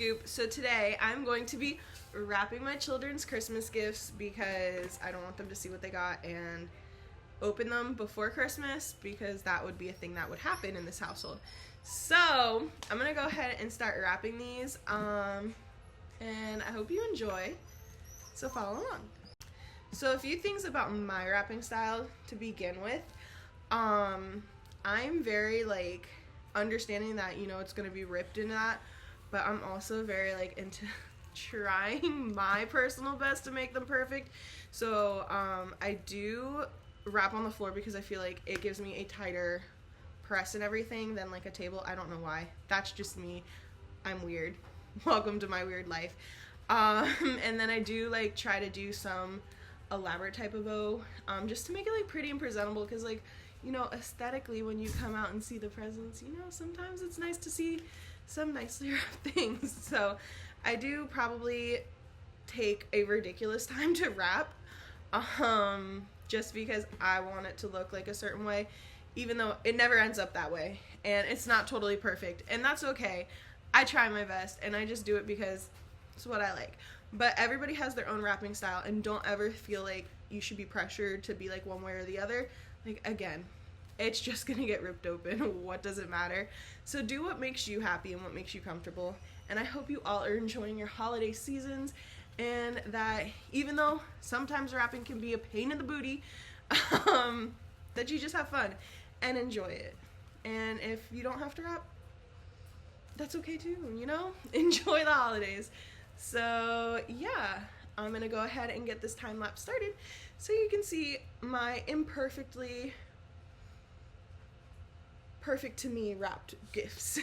scoop. So today I'm going to be wrapping my children's Christmas gifts because I don't want them to see what they got and open them before Christmas, because that would be a thing that would happen in this household. So I'm gonna go ahead and start wrapping these, and I hope you enjoy, so follow along. So a few things about my wrapping style to begin with. I'm very understanding that, you know, it's gonna be ripped into that, but I'm also very into trying my personal best to make them perfect. So I do wrap on the floor because I feel like it gives me a tighter press and everything than a table. I don't know why. That's just me. I'm weird. Welcome to my weird life. And then I do try to do some elaborate type of bow, just to make it pretty and presentable, because you know, aesthetically, when you come out and see the presents, you know, sometimes it's nice to see some nicely wrapped things. So I do probably take a ridiculous time to wrap, just because I want it to look a certain way, even though it never ends up that way, and it's not totally perfect, and that's okay. I try my best, and I just do it because it's what I like. But everybody has their own wrapping style, and don't ever feel like you should be pressured to be one way or the other. Again, it's just gonna get ripped open. What does it matter? So do what makes you happy and what makes you comfortable. And I hope you all are enjoying your holiday seasons, and that even though sometimes wrapping can be a pain in the booty, that you just have fun and enjoy it. And if you don't have to wrap, that's okay too, you know? Enjoy the holidays. So yeah, I'm gonna go ahead and get this time lapse started so you can see my imperfectly perfect to me wrapped gifts.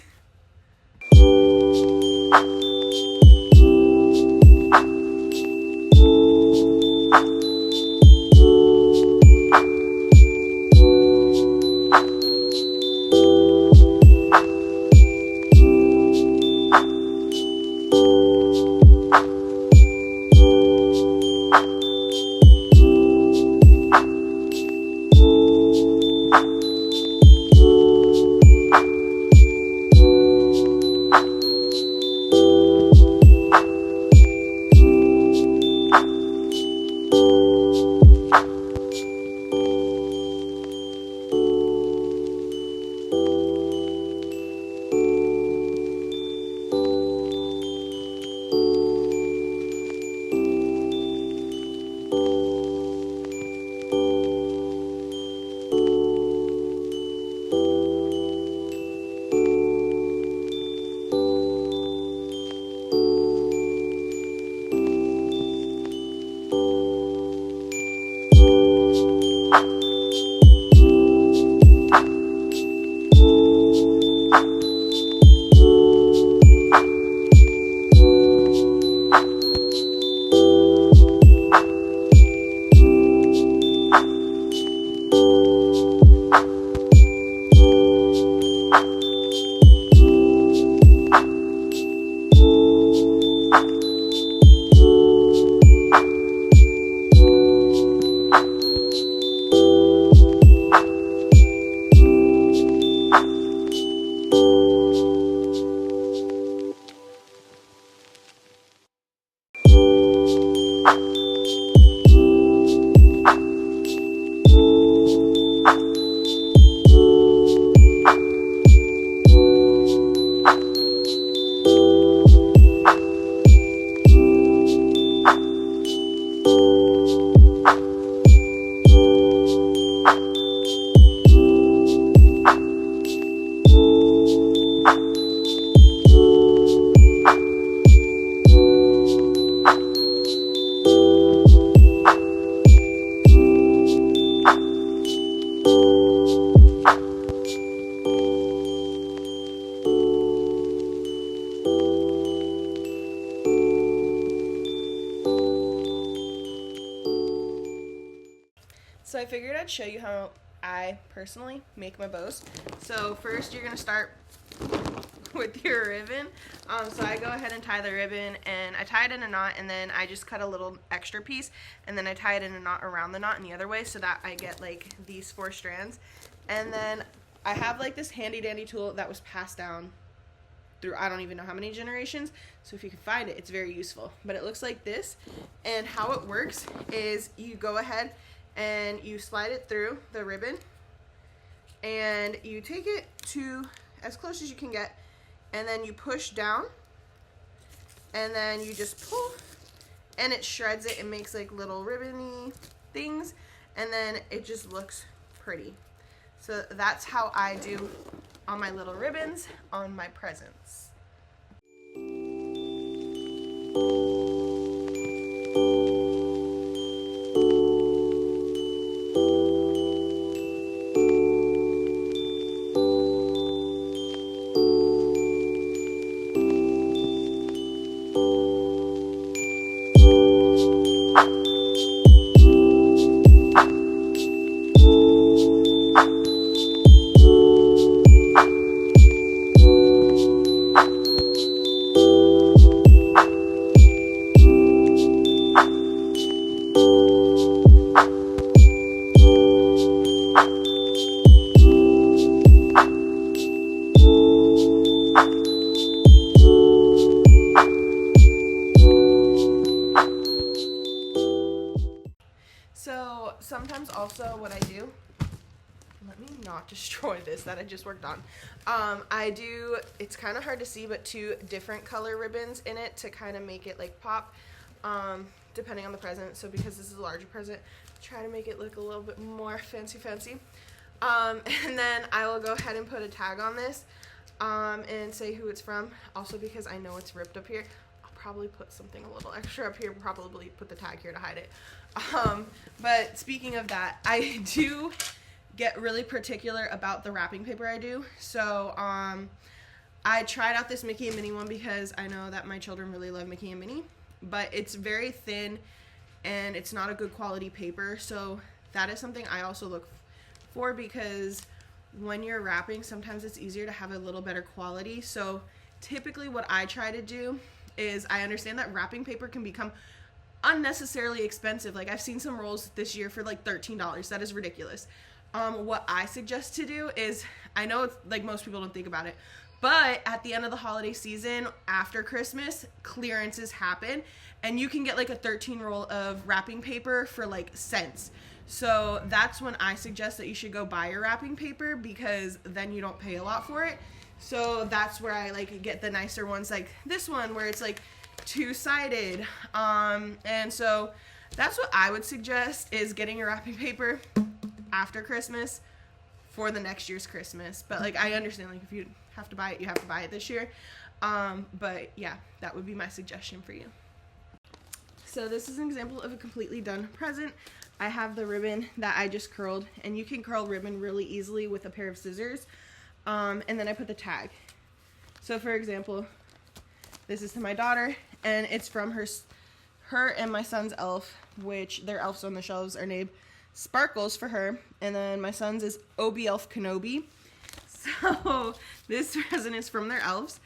So I figured I'd show you how I personally make my bows. So first you're going to start with your ribbon. So I go ahead and tie the ribbon, and I tie it in a knot, and then I just cut a little extra piece, and then I tie it in a knot around the knot in the other way so that I get like these 4 strands. And then I have like this handy dandy tool that was passed down through I don't even know how many generations. So if you can find it, it's very useful. But it looks like this, and how it works is you go ahead and you slide it through the ribbon, and you take it to as close as you can get, and then you push down, and then you just pull, and it shreds it and makes like little ribbony things, and then it just looks pretty. So that's how I do on my little ribbons on my presents. So sometimes also what I do, let me not destroy this that I just worked on. I do, it's kind of hard to see, but 2 different color ribbons in it to kind of make it like pop, depending on the present. So because this is a larger present, try to make it look a little bit more fancy. And then I will go ahead and put a tag on this, and say who it's from. Also because I know it's ripped up here, I'll probably put something a little extra up here, probably put the tag here to hide it. But speaking of that, I do get really particular about the wrapping paper I do. So I tried out this Mickey and Minnie one because I know that my children really love Mickey and Minnie, but it's very thin and it's not a good quality paper. So that is something I also look for, because when you're wrapping, sometimes it's easier to have a little better quality. So typically what I try to do is, I understand that wrapping paper can become unnecessarily expensive. Like I've seen some rolls this year for like $13. That is ridiculous. What I suggest to do is, I know it's like most people don't think about it, but at the end of the holiday season, after Christmas, clearances happen, and you can get like a 13 roll of wrapping paper for like cents. So that's when I suggest that you should go buy your wrapping paper, because then you don't pay a lot for it. So that's where I like get the nicer ones, like this one where it's like 2-sided. And so that's what I would suggest, is getting your wrapping paper after Christmas for the next year's Christmas. But like, I understand, like if you have to buy it, you have to buy it this year. But yeah, that would be my suggestion for you. So this is an example of a completely done present. I have the ribbon that I just curled, and you can curl ribbon really easily with a pair of scissors. And then I put the tag. So for example, this is to my daughter, and it's from her and my son's elf, which their elves on the shelves are named Sparkles for her, and then my son's is Obi Elf Kenobi. So this present is from their elves.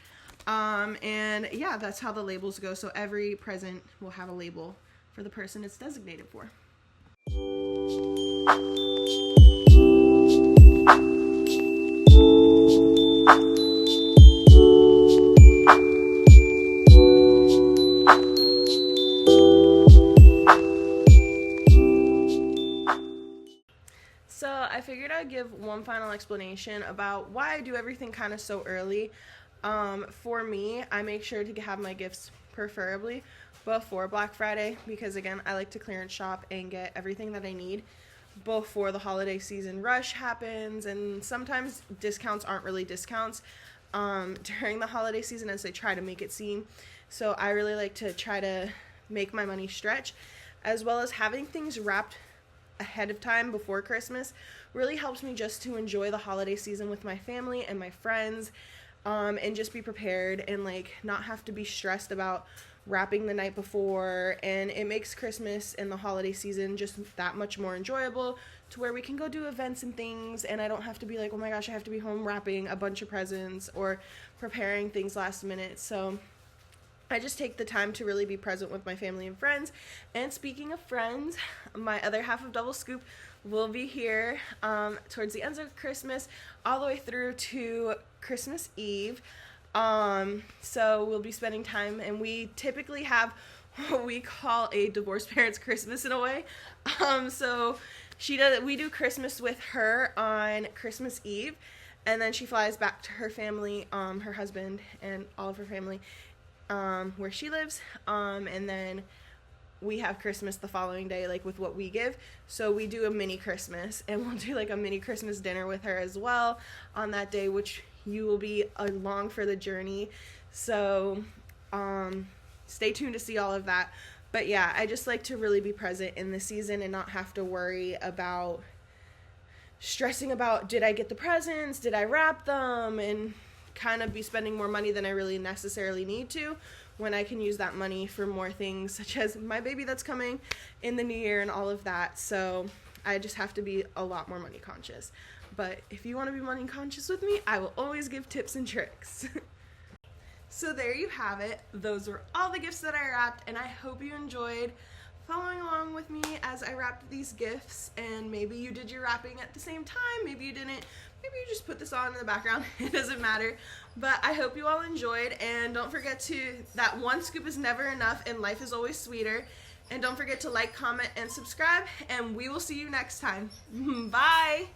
And yeah, that's how the labels go. So every present will have a label for the person it's designated for. So I figured I'd give one final explanation about why I do everything kind of so early. For me, I make sure to have my gifts preferably before Black Friday, because again, I like to clearance shop and get everything that I need before the holiday season rush happens. And sometimes discounts aren't really discounts during the holiday season, as they try to make it seem. So I really like to try to make my money stretch, as well as having things wrapped ahead of time before Christmas really helps me just to enjoy the holiday season with my family and my friends, and just be prepared and like not have to be stressed about wrapping the night before. And it makes Christmas and the holiday season just that much more enjoyable, to where we can go do events and things, and I don't have to be like, oh my gosh, I have to be home wrapping a bunch of presents or preparing things last minute. So I just take the time to really be present with my family and friends. And speaking of friends, my other half of Double Scoop will be here towards the end of Christmas all the way through to Christmas Eve. So we'll be spending time, and we typically have what we call a divorced parents Christmas in a way. So we do Christmas with her on Christmas Eve, and then she flies back to her family, her husband and all of her family, where she lives, and then we have Christmas the following day, like with what we give. So we do a mini Christmas, and we'll do like a mini Christmas dinner with her as well on that day, which you will be along for the journey. So stay tuned to see all of that. But yeah, I just like to really be present in the season and not have to worry about stressing about, did I get the presents, did I wrap them, and kind of be spending more money than I really necessarily need to, when I can use that money for more things, such as my baby that's coming in the new year and all of that. So I just have to be a lot more money conscious. But if you want to be money conscious with me, I will always give tips and tricks. So there you have it. Those were all the gifts that I wrapped, and I hope you enjoyed following along with me as I wrapped these gifts. And maybe you did your wrapping at the same time, maybe you didn't. Maybe you just put this on in the background. It doesn't matter. But I hope you all enjoyed. And don't forget that one scoop is never enough and life is always sweeter. And don't forget to like, comment, and subscribe. And we will see you next time. Bye.